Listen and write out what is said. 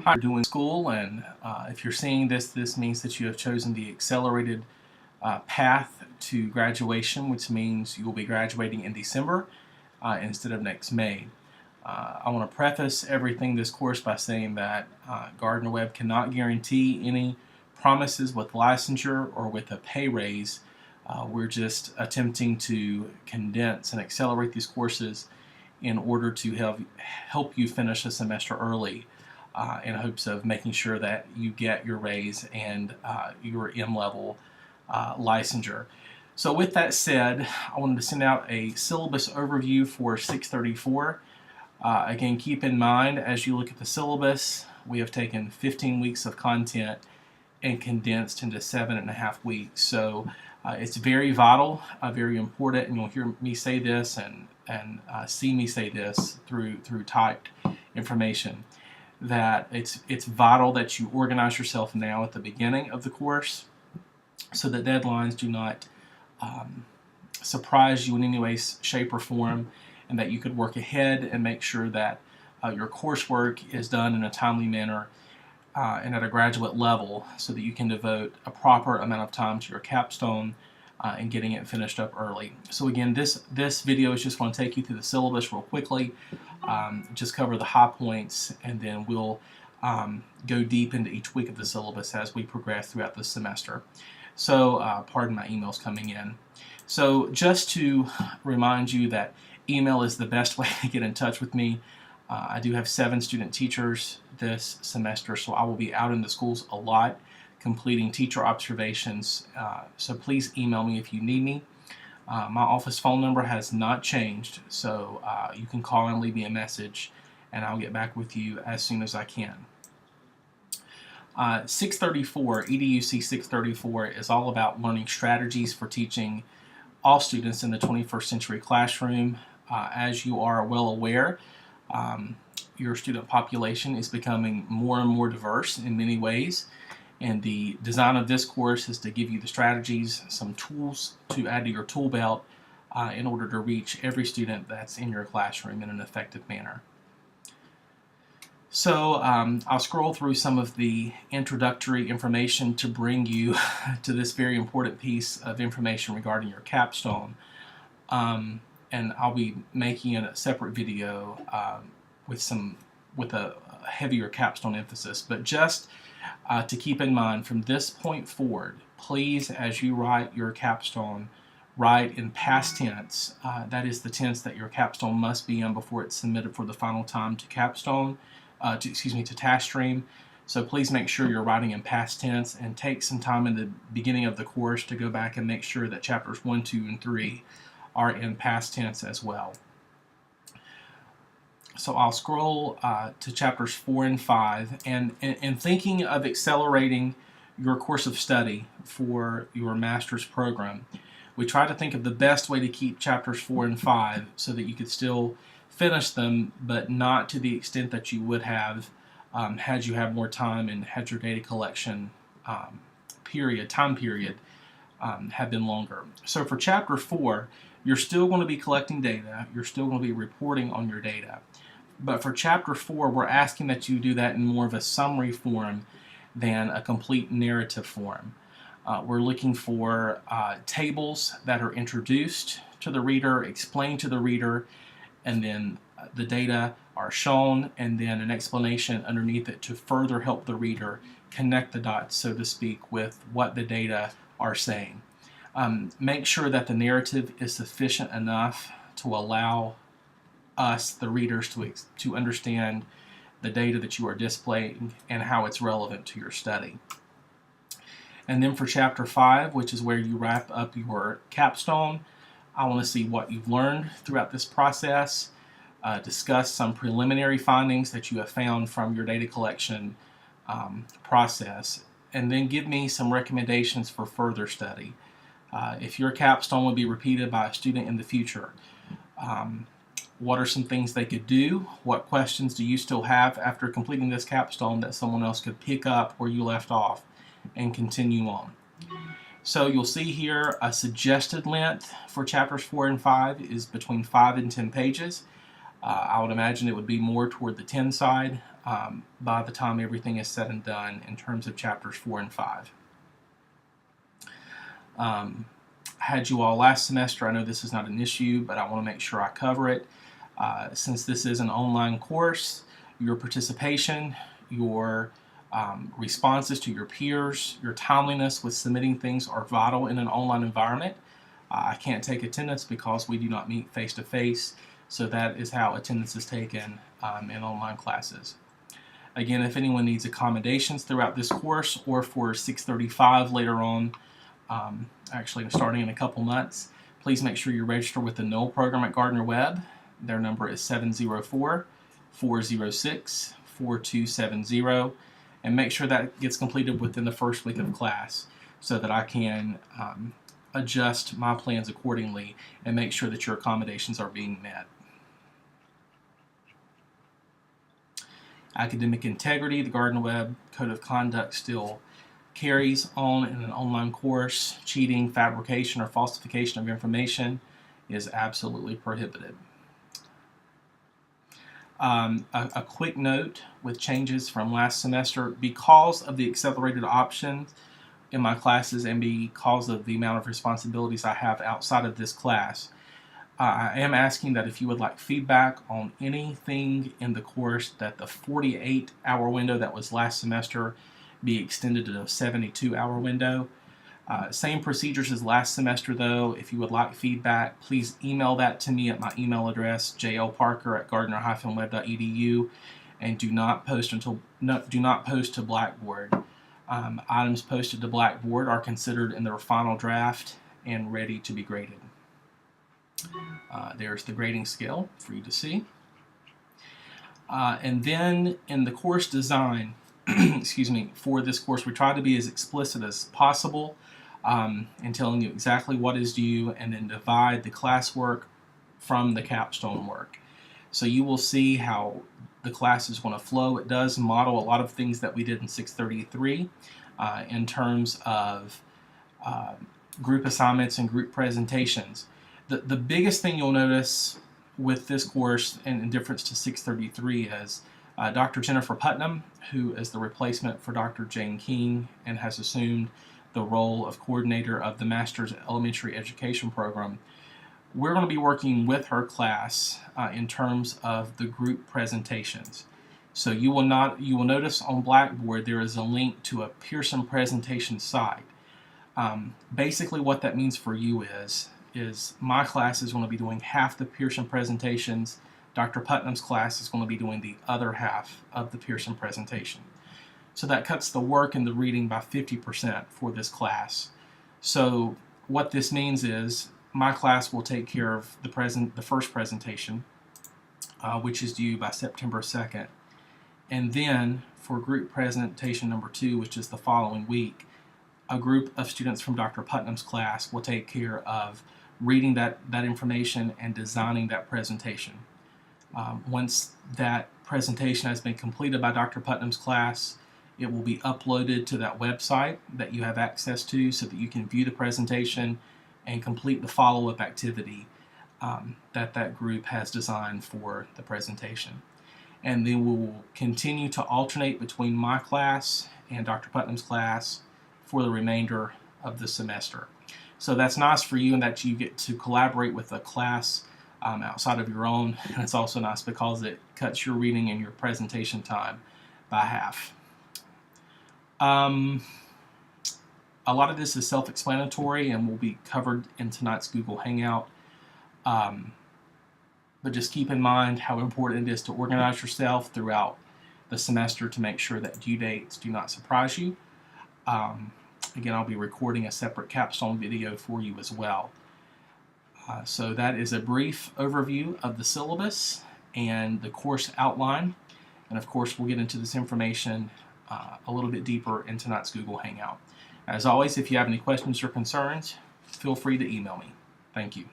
Hi, you're doing school, and if you're seeing this, this means that you have chosen the accelerated path to graduation, which means you will be graduating in December instead of next May. I want to preface everything this course by saying that Gardner Webb cannot guarantee any promises with licensure or with a pay raise. We're just attempting to condense and accelerate these courses in order to help you finish a semester early in hopes of making sure that you get your raise and your M-level licensure. So with that said, I wanted to send out a syllabus overview for 634. Again, keep in mind as you look at the syllabus, we have taken 15 weeks of content and condensed into 7.5 weeks. So it's very vital, very important, and you'll hear me say this and see me say this through typed information, that it's vital that you organize yourself now at the beginning of the course so that deadlines do not surprise you in any way, shape, or form, and that you could work ahead and make sure that your coursework is done in a timely manner and at a graduate level so that you can devote a proper amount of time to your capstone and getting it finished up early. So again, this video is just going to take you through the syllabus real quickly, just cover the high points, and then we'll go deep into each week of the syllabus as we progress throughout the semester. So pardon my emails coming in. So just to remind you that email is the best way to get in touch with me. I do have 7 student teachers this semester, so I will be out in the schools a lot completing teacher observations, so please email me if you need me. My office phone number has not changed, so you can call and leave me a message and I'll get back with you as soon as I can. 634, EDUC 634 is all about learning strategies for teaching all students in the 21st century classroom. As you are well aware, your student population is becoming more and more diverse in many ways, and the design of this course is to give you the strategies, some tools to add to your tool belt in order to reach every student that's in your classroom in an effective manner. So I'll scroll through some of the introductory information to bring you to this very important piece of information regarding your capstone. And I'll be making a separate video with a heavier capstone emphasis. But just to keep in mind, from this point forward, please, as you write your capstone, write in past tense. That is the tense that your capstone must be in before it's submitted for the final time to capstone, to task stream. So please make sure you're writing in past tense, and take some time in the beginning of the course to go back and make sure that chapters 1, 2, and 3 are in past tense as well. So I'll scroll to chapters 4 and 5, and in thinking of accelerating your course of study for your master's program, we try to think of the best way to keep chapters 4 and 5 so that you could still finish them, but not to the extent that you would have had you had more time and had your data collection time period have been longer. So for chapter 4, you're still going to be collecting data, you're still going to be reporting on your data. But for chapter 4, we're asking that you do that in more of a summary form than a complete narrative form. We're looking for tables that are introduced to the reader, explained to the reader, and then the data are shown, and then an explanation underneath it to further help the reader connect the dots, so to speak, with what the data are saying. Make sure that the narrative is sufficient enough to allow us, the readers, to understand the data that you are displaying and how it's relevant to your study. And then for chapter 5, which is where you wrap up your capstone, I want to see what you've learned throughout this process, discuss some preliminary findings that you have found from your data collection process, and then give me some recommendations for further study. If your capstone would be repeated by a student in the future, what are some things they could do? What questions do you still have after completing this capstone that someone else could pick up where you left off and continue on? So you'll see here a suggested length for chapters 4 and 5 is between 5 and 10 pages. I would imagine it would be more toward the 10 side by the time everything is said and done in terms of chapters 4 and 5. I had you all last semester. I know this is not an issue, but I want to make sure I cover it. Since this is an online course, your participation, your responses to your peers, your timeliness with submitting things are vital in an online environment. I can't take attendance because we do not meet face-to-face, so that is how attendance is taken in online classes. Again, if anyone needs accommodations throughout this course or for 635 later on, actually starting in a couple months, please make sure you register with the Knoll program at Gardner Webb. Their number is 704-406-4270, and make sure that gets completed within the first week of class so that I can adjust my plans accordingly and make sure that your accommodations are being met. Academic integrity, the Gardner Webb Code of Conduct still carries on in an online course. Cheating, fabrication, or falsification of information is absolutely prohibited. A quick note with changes from last semester: because of the accelerated options in my classes and because of the amount of responsibilities I have outside of this class, I am asking that if you would like feedback on anything in the course, that the 48-hour window that was last semester be extended to a 72-hour window. Same procedures as last semester, though. If you would like feedback, please email that to me at my email address, jlparker@gardner-webb.edu, and do not post to Blackboard. Items posted to Blackboard are considered in their final draft and ready to be graded. There's the grading scale for you to see. And then in the course design, excuse me, for this course, we try to be as explicit as possible in telling you exactly what is due, and then divide the classwork from the capstone work. So you will see how the class is going to flow. It does model a lot of things that we did in 633 in terms of group assignments and group presentations. The biggest thing you'll notice with this course in difference to 633 is Dr. Jennifer Putnam, who is the replacement for Dr. Jane King and has assumed the role of coordinator of the Master's Elementary Education program. We're going to be working with her class in terms of the group presentations. So you will notice on Blackboard there is a link to a Pearson presentation site. Basically what that means for you is my class is going to be doing half the Pearson presentations. Dr. Putnam's class is going to be doing the other half of the Pearson presentation. So that cuts the work and the reading by 50% for this class. So what this means is my class will take care of the first presentation, which is due by September 2nd. And then for group presentation number 2, which is the following week, a group of students from Dr. Putnam's class will take care of reading that information and designing that presentation. Once that presentation has been completed by Dr. Putnam's class, it will be uploaded to that website that you have access to so that you can view the presentation and complete the follow-up activity that group has designed for the presentation. And then we will continue to alternate between my class and Dr. Putnam's class for the remainder of the semester. So that's nice for you in that you get to collaborate with a class outside of your own. And it's also nice because it cuts your reading and your presentation time by half. A lot of this is self-explanatory and will be covered in tonight's Google Hangout. But just keep in mind how important it is to organize yourself throughout the semester to make sure that due dates do not surprise you. Again, I'll be recording a separate capstone video for you as well. So that is a brief overview of the syllabus and the course outline. And of course, we'll get into this information a little bit deeper in tonight's Google Hangout. As always, if you have any questions or concerns, feel free to email me. Thank you.